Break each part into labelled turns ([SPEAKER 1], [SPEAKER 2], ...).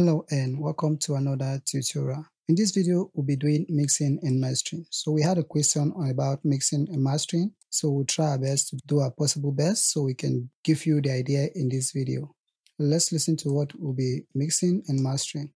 [SPEAKER 1] Hello and welcome to another tutorial. In this video, we'll be doing mixing and mastering. So we had a question about mixing and mastering. So we'll try our best to do our possible best so we can give you the idea in this video. Let's listen to what we'll be mixing and mastering.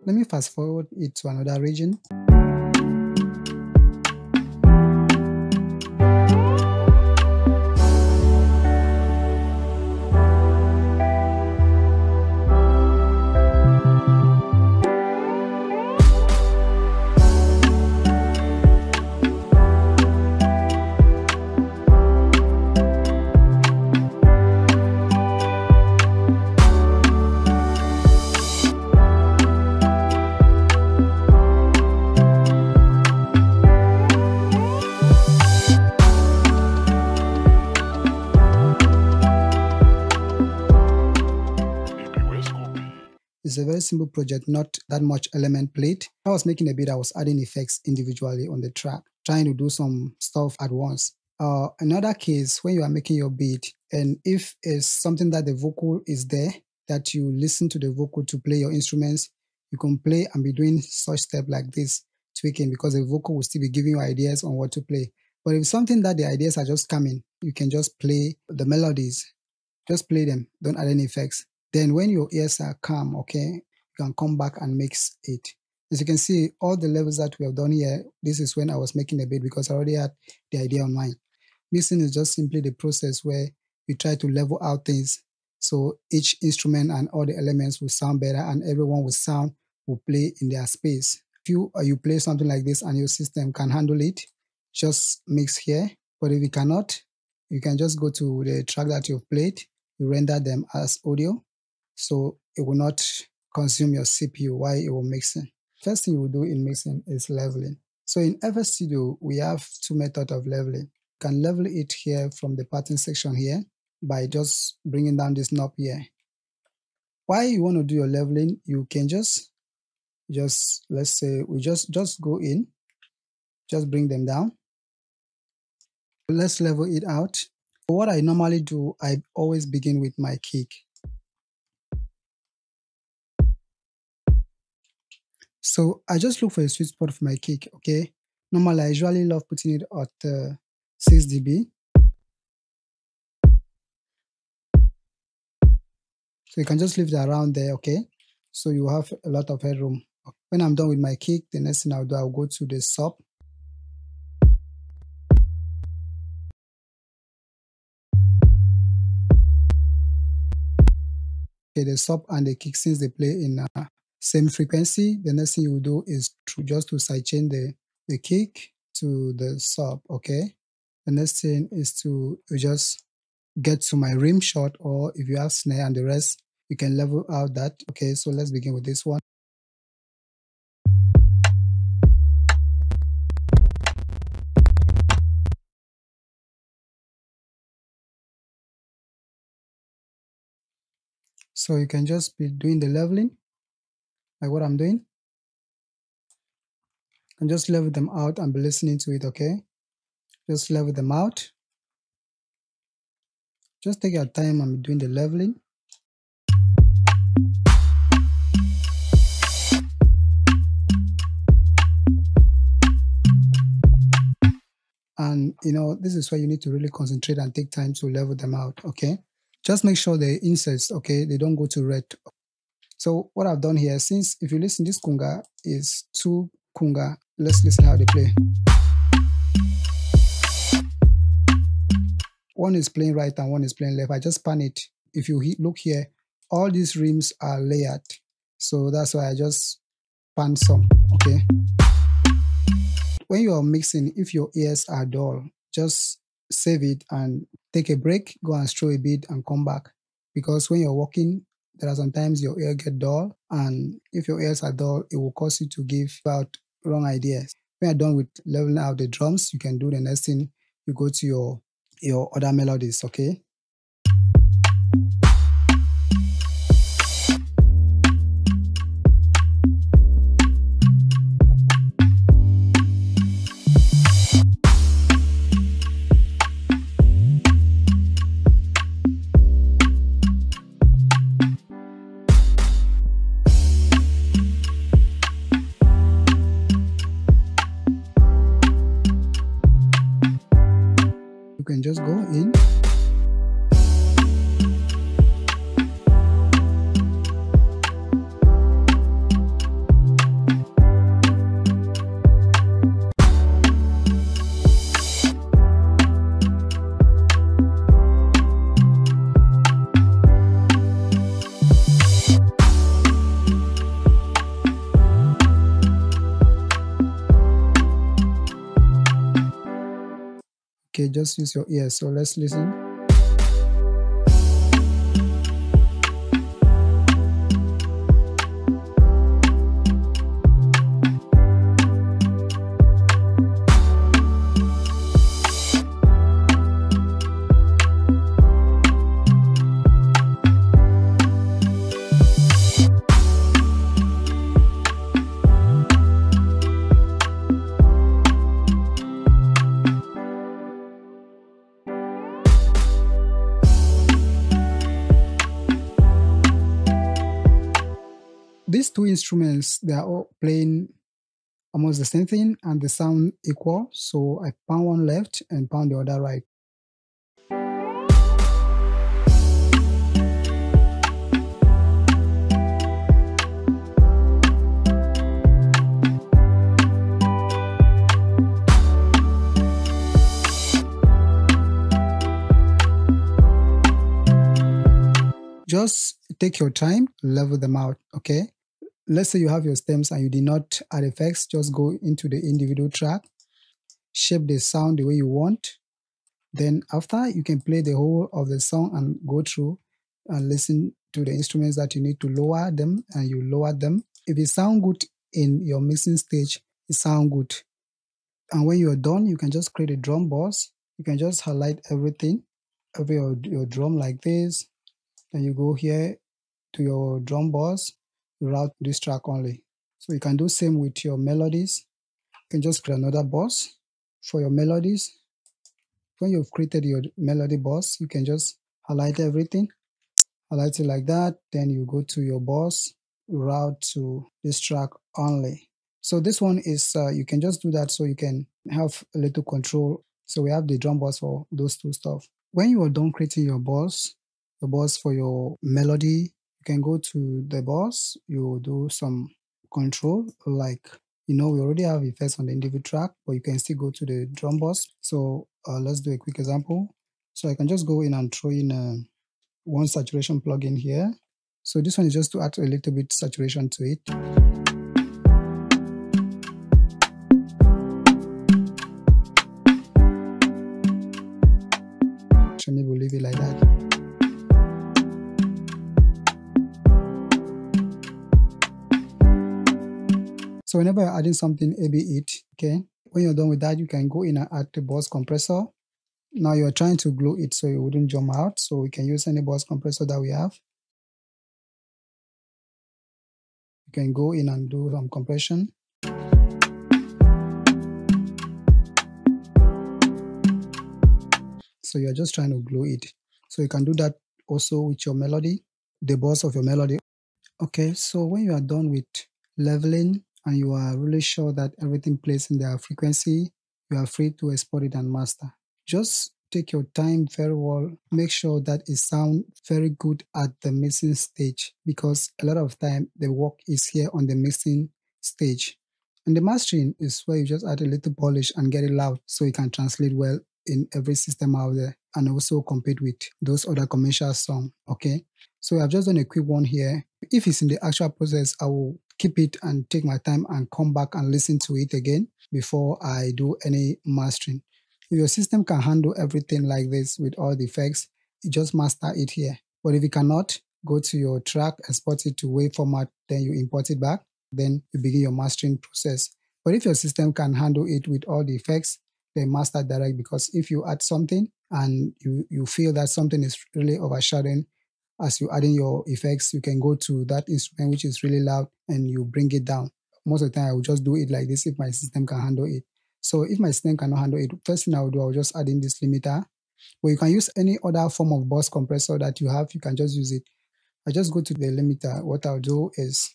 [SPEAKER 1] Let me fast forward it to another region. It's a very simple project, not that much element played. I was making a beat, I was adding effects individually on the track, trying to do some stuff at once. Another case, when you are making your beat, and if it's something that the vocal is there, that you listen to the vocal to play your instruments, you can play and be doing such step like this, tweaking, because the vocal will still be giving you ideas on what to play. But if it's something that the ideas are just coming, you can just play the melodies, just play them, don't add any effects. Then when your ears are calm, okay, you can come back and mix it. As you can see, all the levels that we have done here, this is when I was making a beat because I already had the idea on mind. Mixing is just simply the process where we try to level out things so each instrument and all the elements will sound better and everyone will play in their space. If you play something like this and your system can handle it, just mix here. But if you cannot, you can just go to the track that you've played, you render them as audio, so it will not consume your CPU while it will mixing. First thing you will do in mixing is leveling. So in FL Studio, we have two methods of leveling. You can level it here from the pattern section here by just bringing down this knob here. Why you want to do your leveling, you can just let's say we just go in, just bring them down. Let's level it out. What I normally do, I always begin with my kick. So I just look for a sweet spot for my kick, okay? Normally, I usually love putting it at 6 dB. So you can just leave it around there, okay? So you have a lot of headroom. When I'm done with my kick, the next thing I'll do, I'll go to the sub. Okay, the sub and the kick, since they play in same frequency, the next thing you will do is just to sidechain the kick to the sub, okay? The next thing is to just get to my rim shot, or if you have snare and the rest, you can level out that. Okay, so let's begin with this one. So you can just be doing the leveling, like what I'm doing, and just level them out and be listening to it, okay? Just level them out. Just take your time and be doing the leveling. And this is why you need to really concentrate and take time to level them out, okay? Just make sure the insets, okay, they don't go to red. So what I've done here, since if you listen, this kunga is 2 kunga. Let's listen how they play. One is playing right and one is playing left. I just pan it. If you look here, all these rims are layered. So that's why I just pan some, okay? When you are mixing, if your ears are dull, just save it and take a break, go and stroll a bit and come back. because when you're working, there are sometimes your ear get dull, and if your ears are dull, it will cause you to give out wrong ideas. When you're done with leveling out the drums, you can do the next thing. You go to your other melodies, okay? You can just go in. Okay, just use your ears. So let's listen. These two instruments, they are all playing almost the same thing and they sound equal. So I pound one left and pound the other right. Just take your time, level them out, okay? Let's say you have your stems and you did not add effects, just go into the individual track, shape the sound the way you want. Then after, you can play the whole of the song and go through and listen to the instruments that you need to lower them, and you lower them. If it sound good in your mixing stage, it sound good. And when you're done, you can just create a drum boss. You can just highlight everything, your drum like this. Then you go here to your drum boss, you route this track only. So you can do same with your melodies. You can just create another boss for your melodies. When you've created your melody boss, you can just highlight everything, highlight it like that. Then you go to your boss, route to this track only. So this one is, you can just do that so you can have a little control. So we have the drum boss for those two stuff. When you are done creating your boss for your melody, you can go to the boss, you do some control, like, we already have effects on the individual track, but you can still go to the drum boss. So let's do a quick example. So I can just go in and throw in one saturation plugin here. So this one is just to add a little bit saturation to it. So maybe we'll leave it like that. So whenever you're adding something, AB it, okay? When you're done with that, you can go in and add the bus compressor. Now you're trying to glue it so it wouldn't jump out. So we can use any bus compressor that we have. You can go in and do some compression. So you're just trying to glue it. So you can do that also with your melody, the bus of your melody. Okay, so when you are done with leveling and you are really sure that everything plays in their frequency, you are free to export it and master. Just take your time very well. Make sure that it sounds very good at the mixing stage, because a lot of time the work is here on the mixing stage. And the mastering is where you just add a little polish and get it loud so it can translate well in every system out there and also compete with those other commercial songs, okay? So I've just done a quick one here. If it's in the actual process, I will keep it and take my time and come back and listen to it again before I do any mastering. If your system can handle everything like this with all the effects, you just master it here. But if you cannot, go to your track, export it to WAV format, then you import it back, then you begin your mastering process. But if your system can handle it with all the effects, then master direct, because if you add something and you feel that something is really overshadowing, as you add in your effects, you can go to that instrument which is really loud and you bring it down. Most of the time, I will just do it like this if my system can handle it. So if my system cannot handle it, first thing I will do, I will just add in this limiter. But you can use any other form of bus compressor that you have. You can just use it. I just go to the limiter. What I'll do is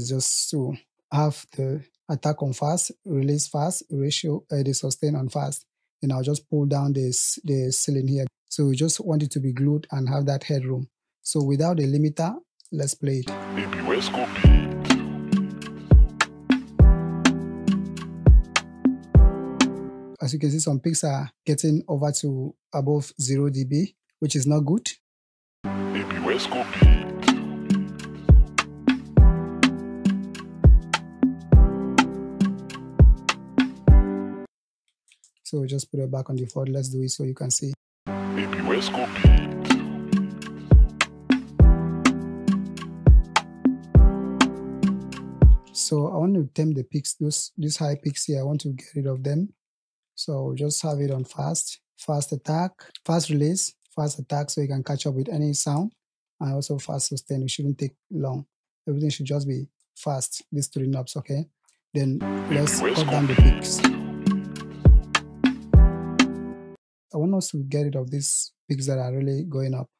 [SPEAKER 1] just to have the attack on fast, release fast, ratio, the sustain on fast. And I'll just pull down the ceiling here. So we just want it to be glued and have that headroom. So without the limiter, let's play it. As you can see, some peaks are getting over to above 0 dB, which is not good. So we just put it back on default. Let's do it so you can see. So I want to tame the peaks, these high peaks here. I want to get rid of them. So just have it on fast attack, fast release, fast attack, so you can catch up with any sound, and also fast sustain. It shouldn't take long. Everything should just be fast. These three knobs, okay? Then let's cut down the peaks. I want us to get rid of these peaks that are really going up.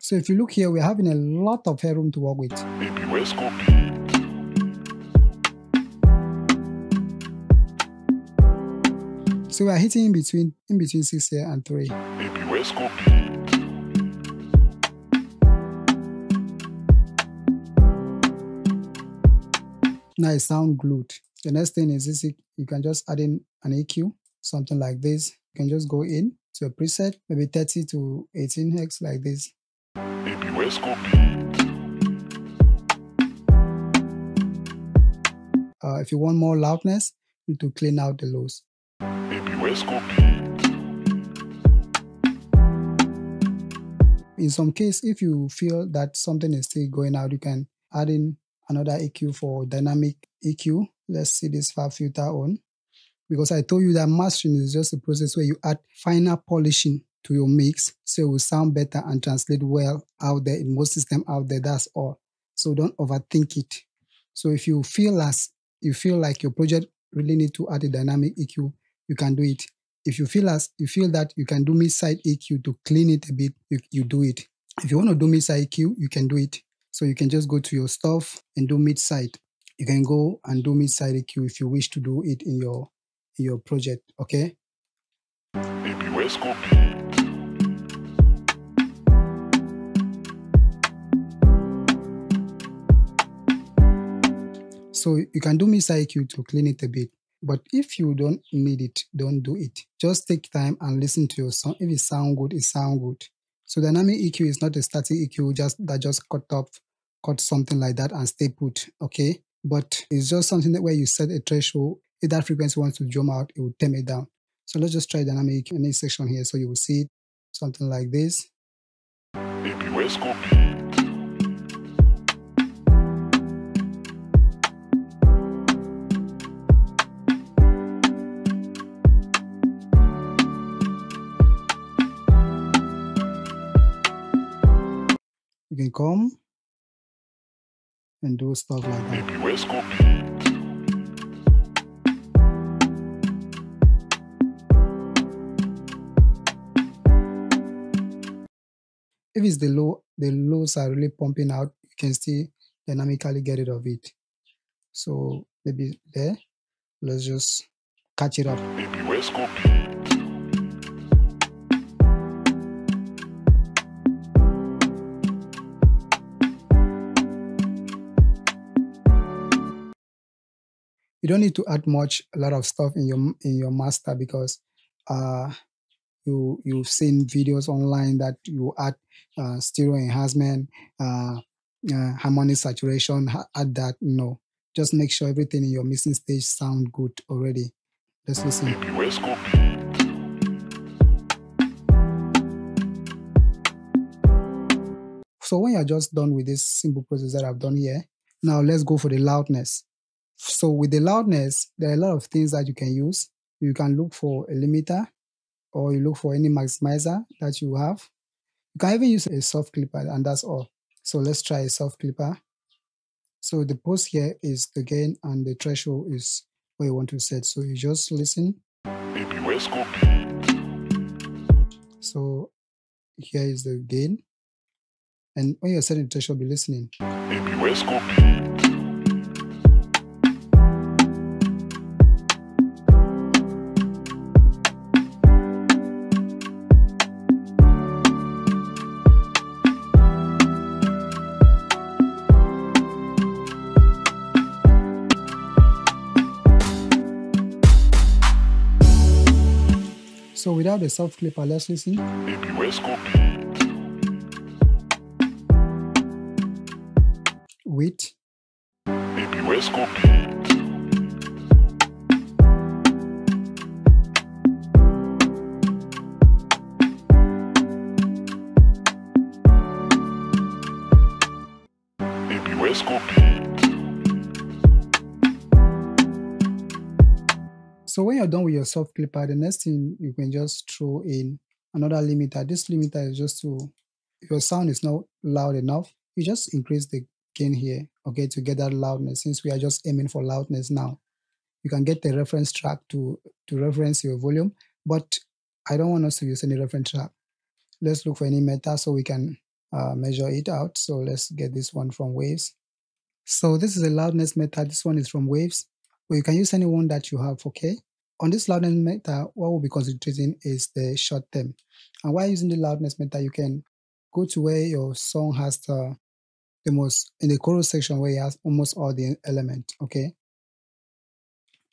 [SPEAKER 1] So if you look here, we're having a lot of headroom to work with. So we're hitting in between 6 here and 3. Now it sounds glued. The next thing is this, you can just add in an EQ, something like this. You can just go in to a preset, maybe 30 to 18 Hz like this. If you want more loudness, you need to clean out the lows. In some case, if you feel that something is still going out, you can add in another EQ for dynamic EQ. Let's see this fab filter on. Because I told you that mastering is just a process where you add finer polishing to your mix so it will sound better and translate well out there in most systems out there. That's all. So don't overthink it. So if you feel like your project really need to add a dynamic EQ, you can do it. If you feel that you can do mid-side EQ to clean it a bit, you do it. If you want to do mid-side EQ, you can do it. So you can just go to your stuff and do mid-side. You can go and do mid-side EQ if you wish to do it in your project, okay? So you can do mid-side EQ to clean it a bit. But if you don't need it, don't do it. Just take time and listen to your song. If it sounds good, it sounds good. So dynamic EQ is not a static EQ that just cut something like that and stay put, okay? But it's just something that where you set a threshold. If that frequency wants to jump out, it will tame it down. So let's just try dynamic EQ in this section here so you will see it, something like this. You can come and do stuff like that. If it's the lows are really pumping out, you can still dynamically get rid of it. So maybe there, let's just catch it up. You don't need to add a lot of stuff in your master because you've seen videos online that you add stereo enhancement, harmonic saturation, add that. No, just make sure everything in your mixing stage sound good already. Let's listen. So when you're just done with this simple process that I've done here, now let's go for the loudness. So with the loudness, there are a lot of things that you can use. You can look for a limiter, or you look for any maximizer that you have. You can even use a soft clipper, and that's all. So let's try a soft clipper. So the post here is the gain, and the threshold is where you want to set. So you just listen. So here is the gain. And when you're setting the threshold, be listening. So without the soft clipper, let's listen. With So when you're done with your soft clipper, the next thing you can just throw in another limiter. This limiter is just to, if your sound is not loud enough, you just increase the gain here, okay, to get that loudness. Since we are just aiming for loudness now, you can get the reference track to reference your volume, but I don't want us to use any reference track. Let's look for any meter so we can measure it out. So let's get this one from Waves. So this is a loudness meter. This one is from Waves, but you can use any one that you have, okay? On this loudness meter, what we'll be concentrating is the short term. And while using the loudness meter, you can go to where your song has the most, in the chorus section where it has almost all the element, okay?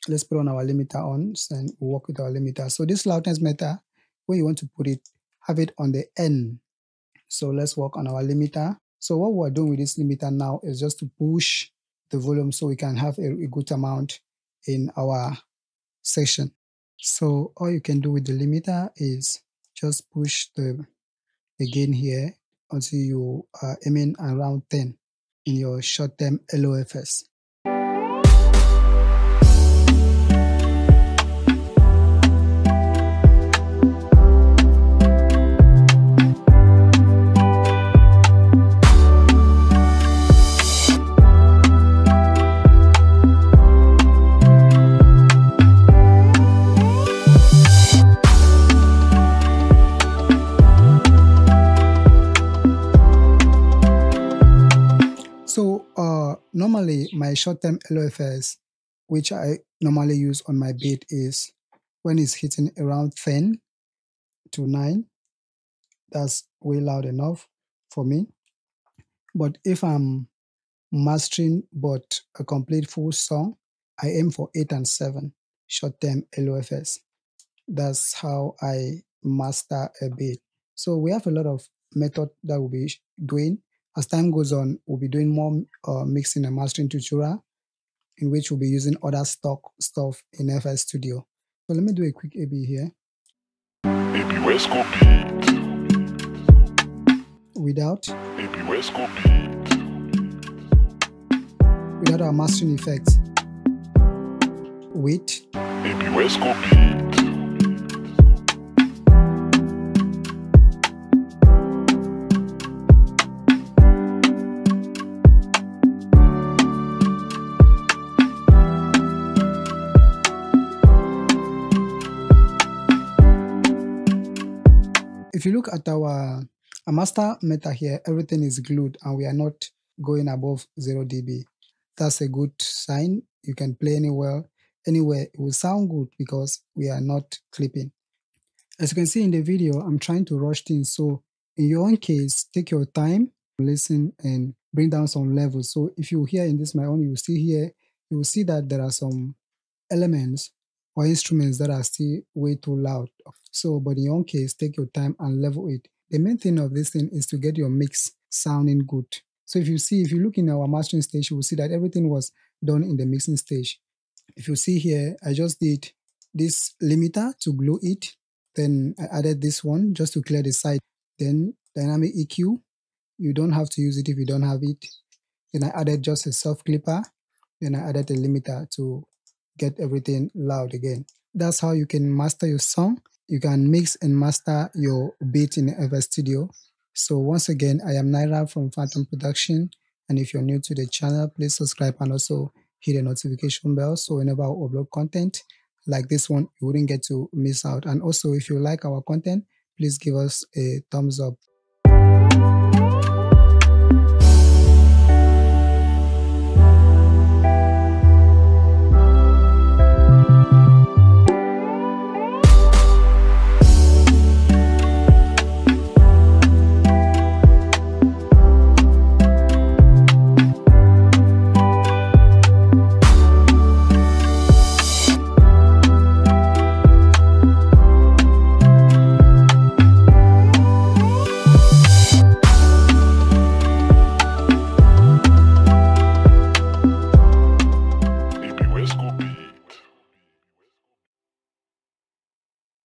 [SPEAKER 1] Let's put on our limiter on and we'll work with our limiter. So this loudness meter, where you want to put it, have it on the end. So let's work on our limiter. So what we're doing with this limiter now is just to push the volume so we can have a good amount in our section. So all you can do with the limiter is just push the gain here until you are aiming around 10 in your short-term LOFS. So normally my short-term LOFS, which I normally use on my beat, is when it's hitting around 10 to 9. That's way loud enough for me. But if I'm mastering but a complete full song, I aim for 8 and 7 short-term LOFS. That's how I master a beat. So we have a lot of method that we'll be doing. As time goes on, we'll be doing more mixing and mastering tutorial, in which we'll be using other stock stuff in FL Studio. So let me do a quick AB here. Without our mastering effects. With if you look at our master meter here, everything is glued and we are not going above 0 dB. That's a good sign. You can play anywhere. It will sound good because we are not clipping. As you can see in the video, I'm trying to rush things. So in your own case, take your time, listen and bring down some levels. So if you hear in this my own, you will see that there are some elements or instruments that are still way too loud. So, but in your own case, take your time and level it. The main thing of this thing is to get your mix sounding good. So if you look in our mastering stage, you will see that everything was done in the mixing stage. If you see here, I just did this limiter to glow it. Then I added this one just to clear the side. Then dynamic EQ, you don't have to use it if you don't have it. Then I added just a soft clipper. Then I added a limiter to get everything loud again. That's how you can master your song. You can mix and master your beat in FL Studio. So once again, I am Naira from Phantom Production. And if you're new to the channel, please subscribe and also hit the notification bell. So whenever I upload content like this one, you wouldn't get to miss out. And also, if you like our content, please give us a thumbs up.